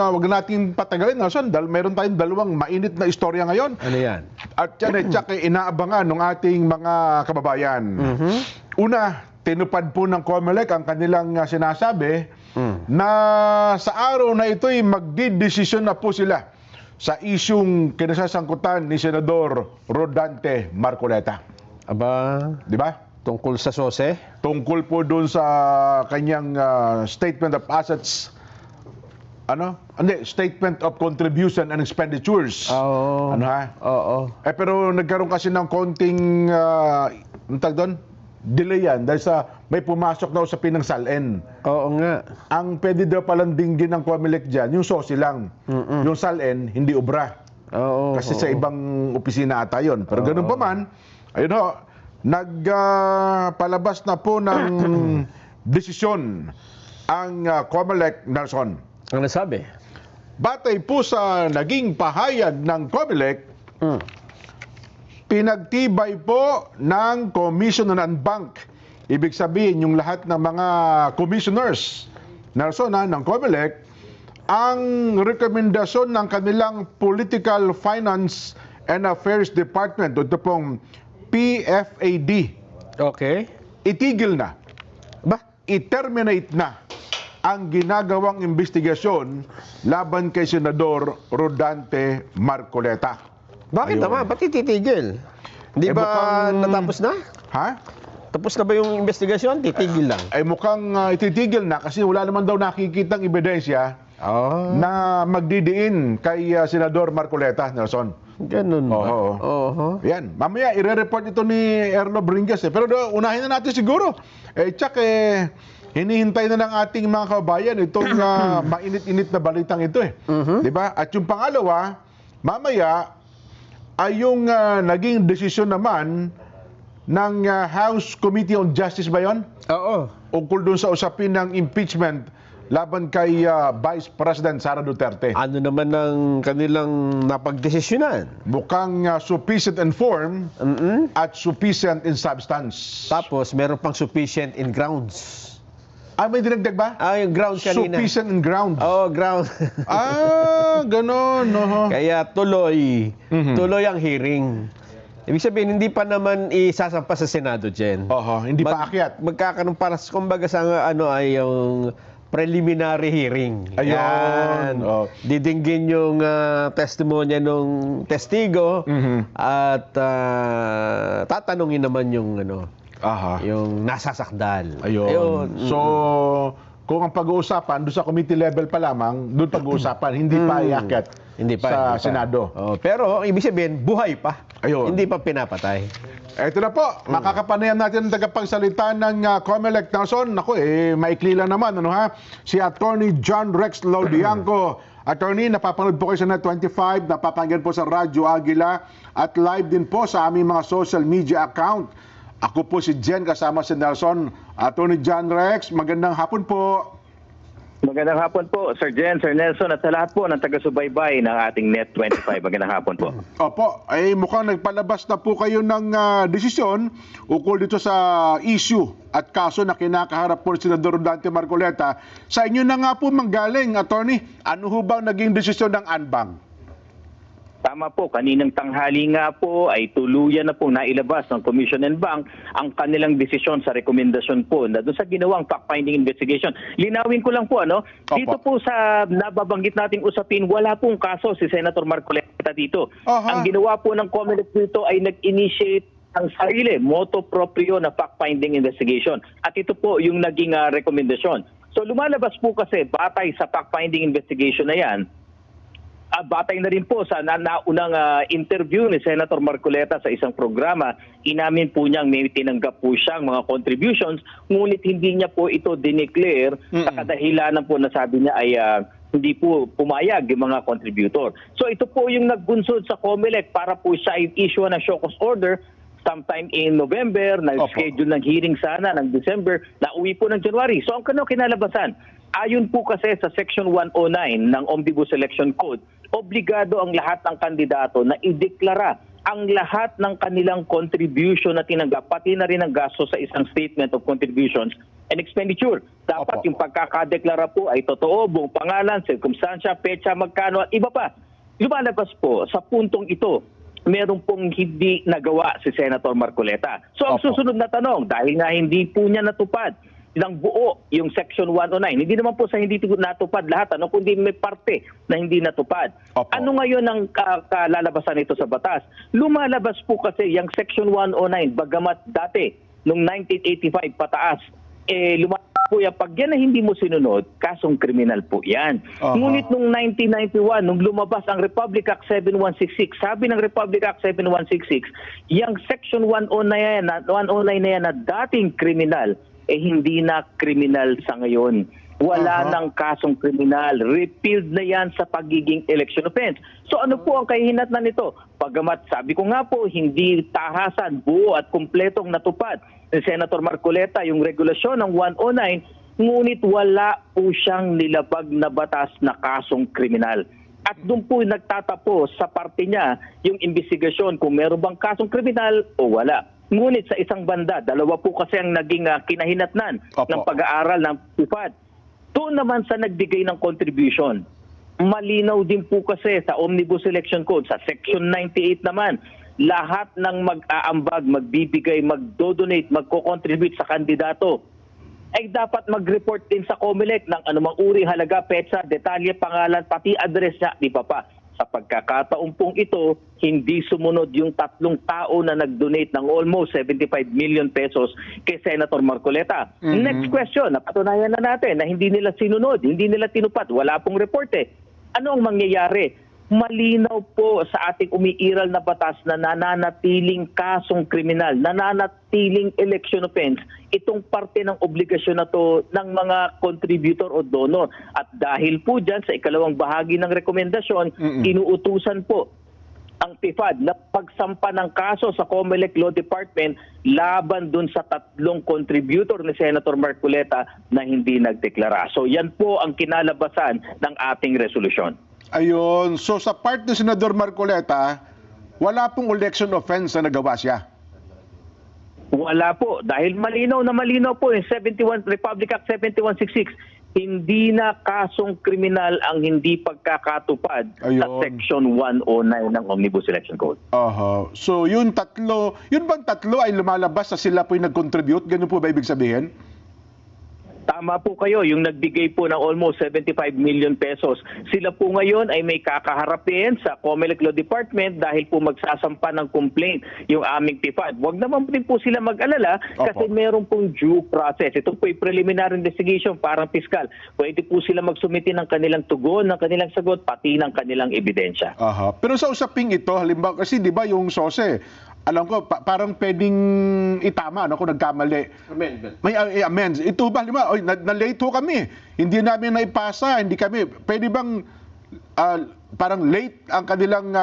wag nating patagalin, Nelson, dahil meron tayong dalawang mainit na istorya ngayon. Ano yan? At yan ay tsak inaabangan ng ating mga kababayan. Una, tinupad po ng COMELEC ang kanilang sinasabi na sa araw na ito'y magdidesisyon na po sila sa isyung kinasasangkutan ni Senador Rodante Marcoleta. Aba, Di ba? tungkol sa sose? Tungkol po doon sa kanyang statement of assets, statement of contribution and expenditures. Oo. Ano ha? Oo. Pero nagkaroon kasi ng konting, delay yan dahil sa may pumasok na usapin ng SALN. Oo nga. Ang pwede daw palang dinggin ng COMELEC dyan, yung SOSI lang. Yung SALN, hindi obra. Oo. Kasi sa ibang opisina ata yun. Pero ganun pa man, ayun ho, nagpalabas na po ng desisyon ang COMELEC, Nelson. Ano sabi? Batay po sa naging pahayag ng COMELEC, pinagtibay po ng Commission on Bank. Ibig sabihin, yung lahat ng mga commissioners, Nelson, ng COMELEC, ang rekomendasyon ng kanilang Political Finance and Affairs Department, ito pong PFAD, Okay. itigil na, i-terminate na ang ginagawang investigasyon laban kay Senador Rodante Marcoleta. Bakit Ayun. naman? Ba't ititigil? Hindi ba mukhang- natapos na? Ha? Tapos na ba yung investigasyon? Titigil lang. Ay mukhang ititigil na kasi wala naman daw nakikitang ebidensya Oh, na magdidiin kay Senador Marcoleta, Nelson. ganun ba? Oo. Oo. Yan. Mamaya, ire-report ito ni Erno Bringas. Pero unahin na natin siguro. Tsak hinihintay na ng ating mga kabayan itong mainit-init na balitang ito Diba? At yung pangalawa, mamaya, ay yung naging desisyon naman ng House Committee on Justice ba yun? Oo. Ukol doon sa usapin ng impeachment laban kay Vice President Sara Duterte. Ano naman ang kanilang napagdesisyonan? Mukhang sufficient in form at sufficient in substance. Tapos, meron pang sufficient in grounds. May dinagdag ba? Yung grounds kanina. Sufficient in ground. Oo, ground. Ganon. No. Kaya tuloy ang hearing. Ibig sabihin, hindi pa naman isasampa sa Senado, Jen. Hindi pa akyat. Magkakaroon para, kumbaga sa ay yung preliminary hearing. Ayun. Yan. Didinggin yung testimonya ng testigo at tatanungin naman yung yung nasasakdal. Ayun. So, kung ang pag-uusapan doon sa committee level pa lamang, doon pag-uusapan, hindi pa iakyat sa Senado. Pero ibig sabihin, buhay pa. Ayun. Hindi pa pinapatay. Ito na po, makakapanayan natin ang tagapagsalita ng COMELEC, Nelson. Naku, maikli lang naman, si Attorney John Rex Laudianco. Attorney, napapanood po kayo sa Net 25, napapakinggan po sa Radyo Agila, at live din po sa aming mga social media account. Ako po si Jen, kasama si Nelson. Attorney John Rex, magandang hapon po. Magandang hapon po, Sir Jen, Sir Nelson, at sa lahat po ng taga-subaybay ng ating Net 25. Magandang hapon po. Opo, mukhang nagpalabas na po kayo ng desisyon ukol dito sa issue at kaso na kinakaharap po si Senador Rodante Marcoleta. Sa inyo na nga po manggaling, Attorney, ano ho ba naging desisyon ng ANBANG? Tama po, kaninang tanghali nga po ay tuluyan na po nailabas ng Commission and Bank ang kanilang desisyon sa rekomendasyon po na doon sa ginawang fact-finding investigation. Linawin ko lang po, dito po sa nababanggit nating usapin, wala pong kaso si Senator Marcoleta dito. Ang ginawa po ng COMELEC dito ay nag-initiate ang sarili, motu proprio na fact-finding investigation. At ito po yung naging rekomendasyon. So lumalabas po kasi batay sa fact-finding investigation na yan, batay na rin po sa naunang interview ni Senator Marcoleta sa isang programa, inamin po niyang may tinanggap po siyang mga contributions, ngunit hindi niya po ito dineclare sa kadahilanan po na sabi niya ay hindi po pumayag yung mga contributor. So ito po yung nagbunsod sa COMELEC para po siya i-issue ng show cause order sometime in November, nag-schedule ng hearing sana ng December, nauwi po ng January. So ang kinalabasan, ayon po kasi sa Section 109 ng Omnibus Election Code, obligado ang lahat ng kandidato na ideklara ang lahat ng kanilang contribution na tinanggap, pati na rin ang gasto sa isang statement of contributions and expenditure. Dapat Opo. yung pagkakadeklara po ay totoo, buong pangalan, sirkumstansya, petsa, magkano at iba pa. Lumalabas po sa puntong ito, meron pong hindi nagawa si Senator Marcoleta. So ang Opo. susunod na tanong, dahil nga hindi po niya natupad ng buo yung Section 109. Hindi naman po sa hindi natupad lahat, kundi may parte na hindi natupad. Opo. Ano ngayon ang kalalabasan nito sa batas? Lumalabas po kasi yung Section 109, bagamat dati, noong 1985 pataas, lumalabas po yan, pag yan na hindi mo sinunod, kasong kriminal po yan. Aha. Ngunit noong 1991, nung lumabas ang Republic Act 7166, sabi ng Republic Act 7166, yung Section 109 na yan na dating kriminal, hindi na kriminal sa ngayon. Wala Aha. ng kasong kriminal. Repealed na yan sa pagiging election offense. So ano po ang kahihinatnan nito? Pagamat sabi ko nga po, hindi tahasan, buo at kumpletong natupad ni Senator Marcoleta yung regulasyon ng 109, ngunit wala po siyang nilabag na batas na kasong kriminal. At doon po nagtatapos sa parte niya yung investigasyon kung meron bang kasong kriminal o wala. Ngunit sa isang banda, dalawa po kasi ang naging kinahinatnan Opo. ng pag-aaral ng PIFAD. Doon naman sa nagbigay ng contribution, malinaw din po kasi sa Omnibus Election Code, sa Section 98 naman, lahat ng mag-aambag, magbibigay, magdodonate, magko-contribute sa kandidato, ay dapat mag-report din sa COMELEC ng anumang uri, halaga, petsa, detalye, pangalan, pati address niya, di pa pa. Sa pagkakataon pong ito, hindi sumunod yung 3 tao na nag-donate ng almost 75 million pesos kay Senator Marcoleta. Mhm. Next question, napatunayan na natin na hindi nila sinunod, hindi nila tinupad, wala pong report eh. Ano ang mangyayari? Malinaw po sa ating umiiral na batas na nananatiling kasong kriminal, nananatiling election offense, itong parte ng obligasyon na to ng mga contributor o donor. At dahil po dyan sa ikalawang bahagi ng rekomendasyon, inuutusan po ang PIFAD na pagsampa ng kaso sa COMELEC Law Department laban dun sa 3 contributor ni Senator Marcoleta na hindi nagdeklara. So yan po ang kinalabasan ng ating resolusyon. Ayun. So sa part ni Senador Marcoleta, wala pong election offense na nagawa siya. Wala po. Dahil malinaw na malinaw po yung 71, Republic Act 7166, hindi na kasong kriminal ang hindi pagkakatupad sa Ayun. Section 109 ng Omnibus Election Code. Aha. So yun bang tatlo ay lumalabas sa sila po yung nag-contribute? Ganun po ba ibig sabihin? Tama po kayo, yung nagbigay po ng almost 75 million pesos. Sila po ngayon ay may kakaharapin sa COMELEC Law Department dahil po magsasampa ng complaint yung aming PIFAD. Huwag naman din po sila mag-alala kasi Opo. meron pong due process. Ito po yung preliminary investigation, parang piskal. Pwede po sila magsumiti ng kanilang tugon, ng kanilang sagot, pati ng kanilang ebidensya. Aha. Pero sa usaping ito, halimbawa, kasi di ba yung SOSE, alam ko, parang pwedeng itama, kung nagkamali. Amendment. May amends. Ito ba, halimbawa, na-late ho kami. Hindi namin naipasa, hindi kami. Pwede bang parang late ang kanilang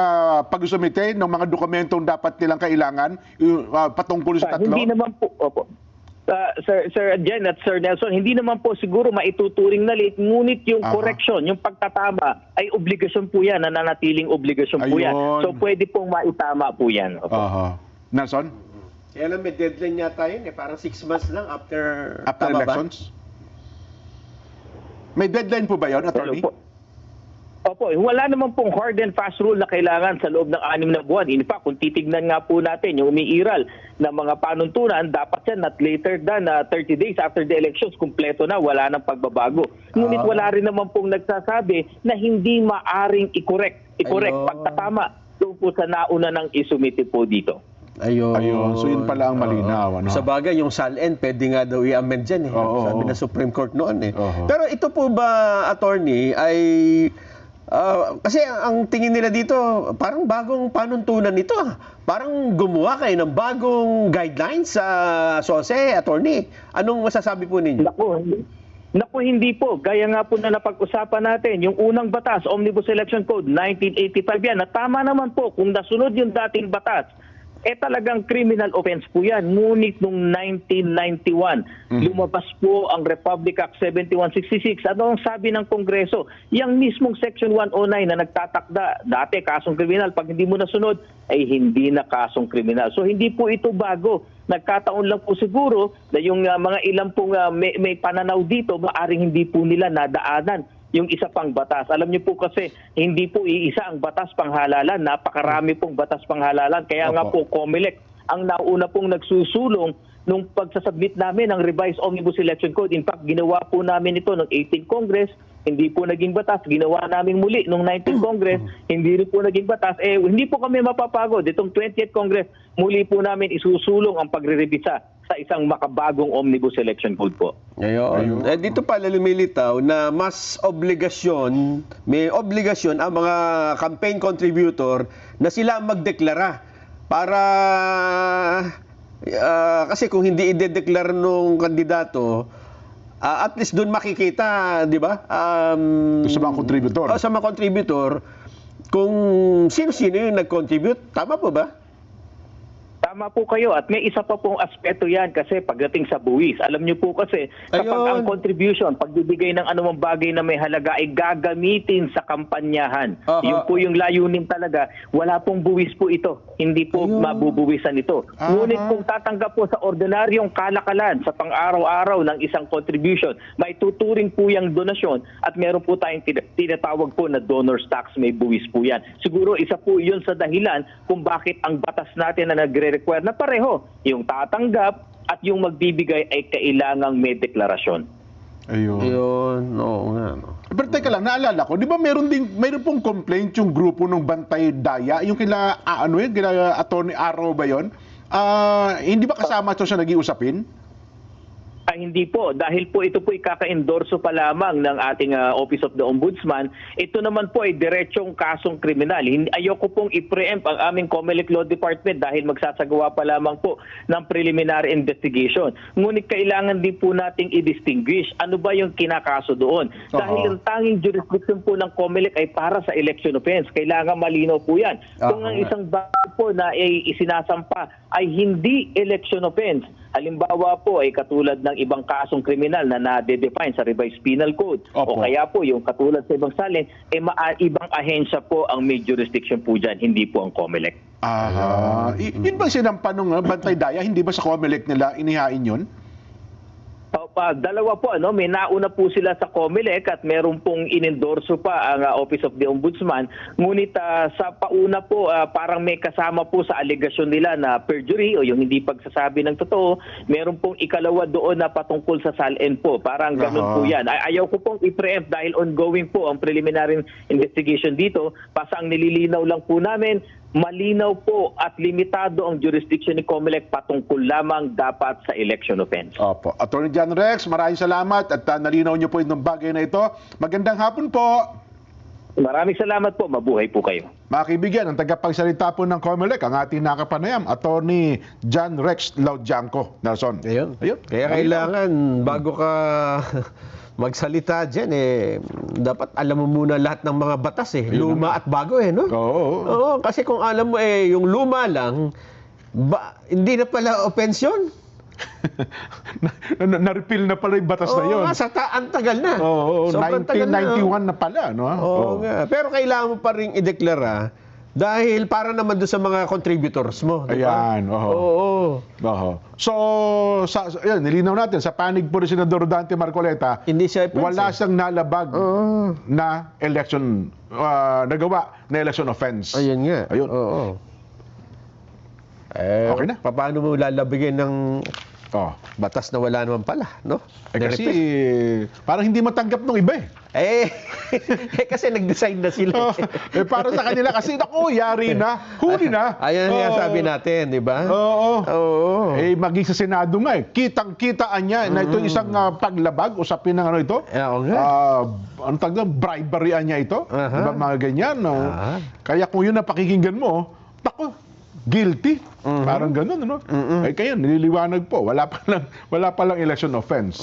pagsumite ng mga dokumentong dapat nilang kailangan patungkol sa 3? Hindi naman po, opo. Sir Jen at Sir Nelson, hindi naman po siguro maituturing na late, ngunit yung Aha. correction, yung pagtatama ay obligasyon po yan, nananatiling obligasyon po yan. Ayun. So pwede pong maitama po yan. Opo. Aha. Nelson? Kaya lang may deadline yata yun parang 6 months lang after After tama ba? elections? May deadline po ba yun, attorney? Opo, wala naman pong hard and fast rule na kailangan sa loob ng 6 na buwan. In fact, kung titignan nga po natin yung umiiral na mga panuntunan, dapat yan not later than 30 days after the elections, kumpleto na, wala nang pagbabago. Ngunit wala rin naman pong nagsasabi na hindi maaring i-correct Ayun. pagtatama doon po sa nauna ng isumite po dito. Ayun. So yun pala ang malinaw. Ano? Sa bagay, yung SALN, pwede nga daw i-amend dyan Oo. Sabi ng Supreme Court noon Oo. Pero ito po ba, attorney, ay... kasi ang tingin nila dito, parang bagong panuntunan nito. Parang gumawa kayo ng bagong guidelines sa SOSE, attorney. Anong masasabi po ninyo? Naku, hindi po. Gaya nga po na napag-usapan natin, yung unang batas, Omnibus Election Code 1985 yan, na tama naman po kung nasunod yung dating batas talagang criminal offense po yan. Ngunit noong 1991, lumabas po ang Republic Act 7166. Ano ang sabi ng Kongreso? Yang mismong Section 109 na nagtatakda, dati kasong kriminal, pag hindi mo nasunod, ay hindi na kasong kriminal. So hindi po ito bago. Nagkataon lang po siguro na yung mga ilang pong may pananaw dito, maaring hindi po nila nadaanan yung isa pang batas. Alam niyo po kasi, hindi po iisa ang batas panghalalan. Napakarami pong batas panghalalan. Kaya nga po, COMELEC ang nauna pong nagsusulong nung pagsasubmit namin ng Revised Omnibus Election Code. In fact, ginawa po namin ito ng 18th Congress. Hindi po naging batas. Ginawa namin muli nung 19th Congress. Hindi rin po naging batas. Hindi po kami mapapagod. Itong 20th Congress, muli po namin isusulong ang pagre-revisa sa isang makabagong Omnibus Election Code po. Ngayon, dito pala lumilitaw na may obligasyon ang mga campaign contributor na sila ang magdeklara para kasi kung hindi i-declare nung kandidato, at least doon makikita, di ba? Sa mga contributor. Sa mga contributor, kung sino-sino yung nag-contribute. Tama po ba? Tama po kayo at may isa pa pong aspeto yan kasi pagdating sa buwis. Alam niyo po kasi kapag ang contribution, pagbibigay ng anumang bagay na may halaga ay gagamitin sa kampanyahan. Yun po yung layunin talaga. Wala pong buwis po ito. Hindi po mabubuwisan ito. Ngunit kung tatanggap po sa ordinaryong kalakalan sa pang-araw-araw ng isang contribution, may tuturing po yung donasyon at meron po tayong tinatawag po na donor's tax, may buwis po yan. Siguro isa po yun sa dahilan kung bakit ang batas natin na nagre-require na pareho, yung tatanggap at yung magbibigay ay kailangang may deklarasyon. Ayun. Oo nga. No. Pero teka lang, naalala ko, di ba meron pong complaint yung grupo ng Bantay Daya, yung kila Attorney Arrow ba yun? Hindi ba kasama ito sa nag-iusapin? Hindi po. Dahil po ito po ikaka-endorso pa lamang ng ating Office of the Ombudsman. Ito naman po ay diretsong kasong kriminal. Ayoko pong i-preempt ang aming COMELEC Law Department dahil magsasagawa pa lamang po ng preliminary investigation. Ngunit kailangan din po nating i-distinguish ano ba yung kinakaso doon. Dahil ang tanging jurisdiction po ng COMELEC ay para sa election offense. Kailangan malinaw po yan. Kung ang isang bagay po na isinasampa ay hindi election offense, halimbawa po ay katulad ng ibang kasong kriminal na na-define sa Revised Penal Code o kaya po yung katulad sa ibang salin, ibang ahensya po ang may jurisdiction po dyan, hindi po ang COMELEC. Yun bang sinampa nung Bantay Daya? Hindi ba sa COMELEC nila inihain yun? Dalawa po, may nauna po sila sa COMELEC at meron pong inendorso pa ang Office of the Ombudsman. Ngunit sa pauna po, parang may kasama po sa alegasyon nila na perjury o yung hindi pagsasabi ng totoo. Meron pong ikalawa doon na patungkol sa SALN po. Parang ganun po yan. Ayaw ko pong i-preempt dahil ongoing po ang preliminary investigation dito. Basta ang nililinaw lang po namin, malinaw po at limitado ang jurisdiction ni COMELEC patungkol lamang dapat sa election offense. Opo. Attorney John Rex, maraming salamat at nalinaw niyo po itong bagay na ito. Magandang hapon po. Maraming salamat po. Mabuhay po kayo. Mga kaibigan, ang tagapagsalita po ng COMELEC, ang ating nakapanayam, Attorney John Rex Laudianco. Nelson. Ayun. Kaya kailangan, bago ka magsalita dyan, dapat alam mo muna lahat ng mga batas luma at bago no? Oo, kasi kung alam mo yung luma lang, hindi na pala offense yun. Na-repeal na pala yung batas na yun. Ang tagal na. Oo, 1991 na pala, no? Oo nga. Pero kailangan mo pa rin ideklara dahil para naman doon sa mga contributors mo. Diba? Ayan. Oo. So, yan, nilinaw natin, sa panig po ni Senador Dante Marcoleta, hindi siya wala siyang nalabag na election, nagawa na election offense. Ayun nga. Ayun. Oo. Okay na. Paano mo lalabigin ng batas na wala naman pala, no? Kasi parang hindi matanggap ng iba kasi nag-design na sila. Para sa kanila kasi, naku, yari na, huli na. Ayan nga sabi natin, di ba? Oo. Maging sa Senado nga kitang-kitaan niya na ito isang paglabag, usapin ng ito. Oo nga. Ano tawag doon? Bribery niya ito. Diba mga ganyan, no? Kaya kung yun ang pakikinggan mo, naku, guilty. Parang gano'n, ano? Kaya nililiwanag po, wala pa lang election offense.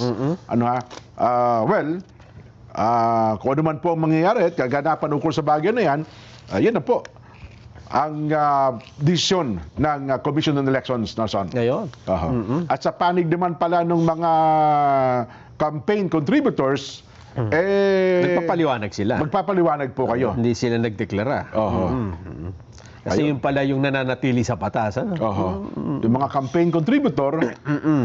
Kung ano man po ang mangyayari at kaganapan ukol sa bagay na yan, yan na po. ang desisyon ng Commission on Elections, Nelson. Ngayon. Aha. At sa panig naman pala ng mga campaign contributors, Nagpapaliwanag sila. magpapaliwanag po kayo. Hindi sila nagdeklara. Oho. Kasi yun pala yung nananatili sa patas. Ano? Oho. Yung mga campaign contributor,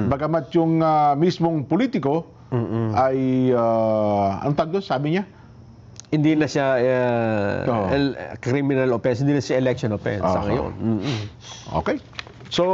bagamat yung mismong politiko ay, ang tag doon, sabi niya? Hindi na siya Oo. criminal offense, hindi na siya election offense sa Aha. ngayon. Okay. So,